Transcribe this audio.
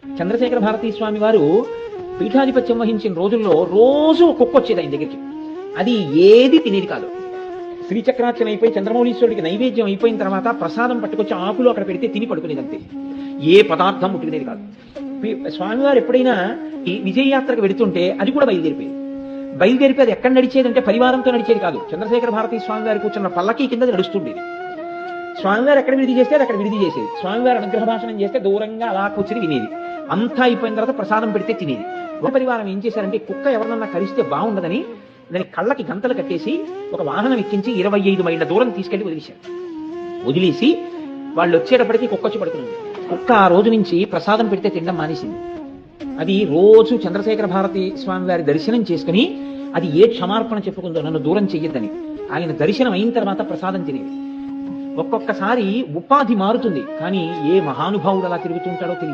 చంద్రశేఖర భారతీ స్వామి వారు పీఠాధిపత్యం వహించిన రోజుల్లో రోజు కుక్క వచ్చేది ఆయన దగ్గరికి. అది ఏది తినేది కాదు. శ్రీచక్రార్చన అయిపోయి చంద్రమౌళీశ్వరుడికి నైవేద్యం అయిపోయిన తర్వాత ప్రసాదం పట్టుకొచ్చి ఆకులు అక్కడ పెడితే తిని పడుకునేది అంతే. ఏ పదార్థం ముట్టుకునేది కాదు. స్వామివారు ఎప్పుడైనా ఈ విజయయాత్రకు వెడుతుంటే అది కూడా బయలుదేరిపోయి అది ఎక్కడ నడిచేదంటే పరివారంతో నడిచేది కాదు. చంద్రశేఖర భారతీ స్వామి వారి కూర్చున్న పల్లకి కింద నడుస్తుండేది. స్వామివారు ఎక్కడ విడిది చేస్తే అది అక్కడ విడిది చేసేది. స్వామివారు అనుగ్రహ భాషణం చేస్తే దూరంగా అలా కూర్చుని వినేది. అంతా అయిపోయిన తర్వాత ప్రసాదం పెడితే తినేది. ఒక పరివారం ఏం చేశారంటే కుక్క ఎవరినన్నా కరిస్తే బాగుండదని దాని కళ్ళకి గంతలు కట్టేసి ఒక వాహనం ఎక్కించి 25 మైళ్ళ దూరం తీసుకెళ్లి వదిలేసి వాళ్ళు వచ్చేటప్పటికి కుక్క వచ్చి పడుకునేది. కుక్క ఆ రోజు నుంచి ప్రసాదం పెడితే తినడం మానేసింది. అది రోజు చంద్రశేఖర భారతి స్వామి వారి దర్శనం చేసుకుని అది ఏ క్షమార్పణ చెప్పుకుందో నన్ను దూరం చెయ్యొద్దని ఆయన దర్శనం అయిన తర్వాత ప్రసాదం తినేది. ఒక్కొక్కసారి ఉపాధి మారుతుంది, కానీ ఏ మహానుభావుడు అలా తిరుగుతుంటాడో తెలియదు.